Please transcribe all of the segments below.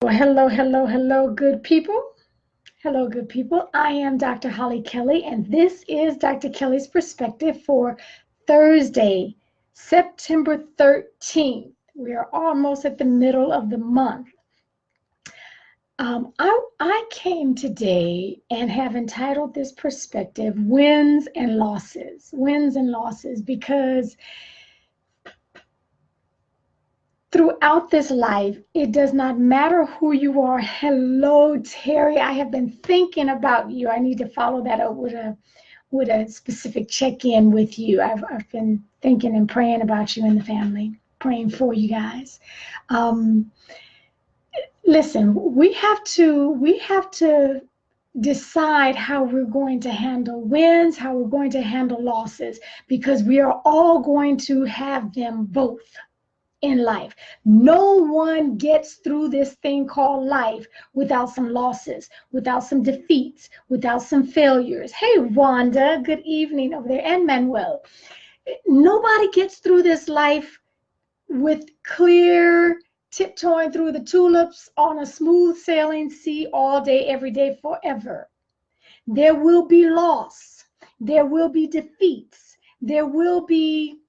Well, hello, hello, hello, good people. Hello, good people. I am Dr. Hollie Kelly, and this is Dr. Kelly's Perspective for Thursday, September 13th. We are almost at the middle of the month. I came today and have entitled this perspective Wins and Losses. Wins and Losses, because throughout this life, it does not matter who you are. Hello, Terry. I have been thinking about you. I need to follow that up with a specific check-in with you. I've been thinking and praying about you and the family, praying for you guys. Listen, we have to decide how we're going to handle wins, how we're going to handle losses, because we are all going to have them both in life. No one gets through this thing called life without some losses, without some defeats, without some failures. Hey, Wanda, good evening over there, and Manuel. Nobody gets through this life with clear, tiptoeing through the tulips on a smooth sailing sea all day, every day, forever. There will be loss. There will be defeats. There will be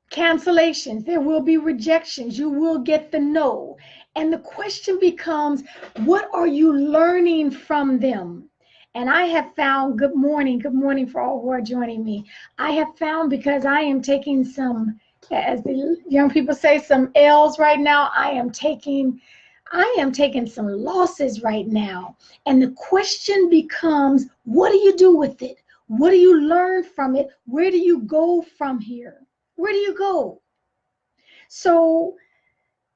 cancellations, there will be rejections, you will get the no. And the question becomes, what are you learning from them? And I have found, good morning for all who are joining me. I have found, because I am taking some, as the young people say, some L's right now. I am taking some losses right now. And the question becomes, what do you do with it? What do you learn from it? Where do you go from here? Where do you go? So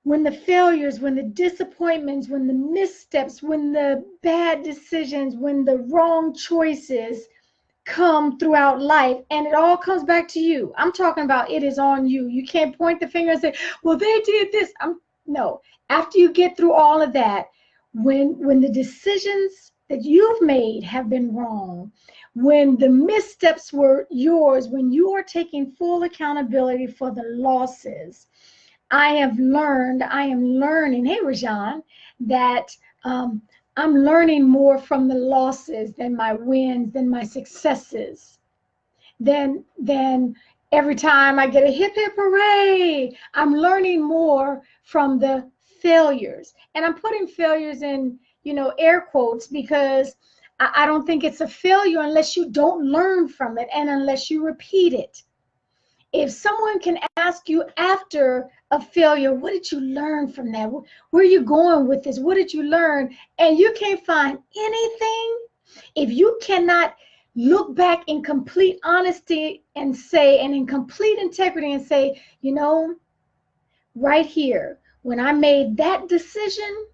when the failures, when the disappointments, when the missteps, when the bad decisions, when the wrong choices come throughout life, and it all comes back to you. I'm talking about it is on you. You can't point the finger and say, well, they did this. No. After you get through all of that, when the decisions that you've made have been wrong, when the missteps were yours, when you are taking full accountability for the losses, I am learning, hey, Rajan, that I'm learning more from the losses than my wins, than my successes, than every time I get a hip, hip, hooray. I'm learning more from the failures. And I'm putting failures in, air quotes, because I don't think it's a failure unless you don't learn from it and unless you repeat it. If someone can ask you after a failure, what did you learn from that? Where are you going with this? What did you learn? And you can't find anything, if you cannot look back in complete honesty and say, and in complete integrity and say, right here, when I made that decision,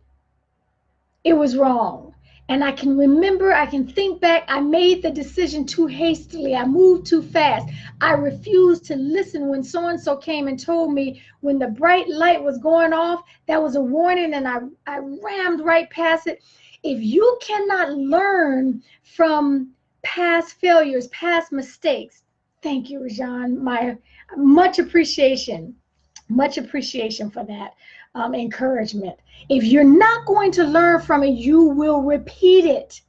it was wrong. And I can remember, I can think back, I made the decision too hastily. I moved too fast. I refused to listen when so-and-so came and told me when the bright light was going off, that was a warning, and I rammed right past it. If you cannot learn from past failures, past mistakes, thank you, Rajan. My much appreciation for that encouragement. If you're not going to learn from it, you will repeat it.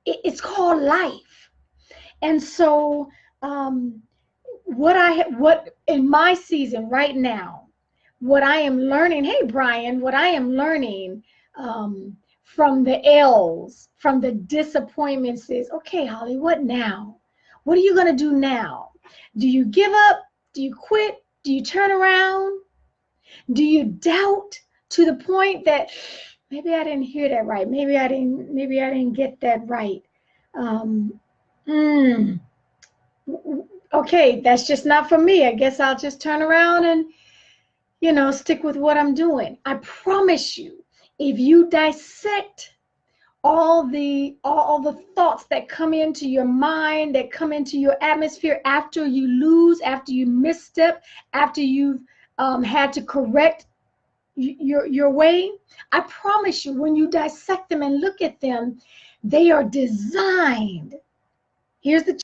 It's called life. And so what in my season right now, what I am learning, hey, Brian, what I am learning from the L's, from the disappointments is, okay, Holly, what now? What are you going to do now? Do you give up? Do you quit? Do you turn around? Do you doubt to the point that maybe I didn't hear that right? Maybe I didn't get that right. Okay, that's just not for me. I guess I'll just turn around and, stick with what I'm doing. I promise you, if you dissect all the thoughts that come into your mind, that come into your atmosphere after you lose, after you misstep, after you've had to correct your way, I promise you, when you dissect them and look at them, they are designed. Here's the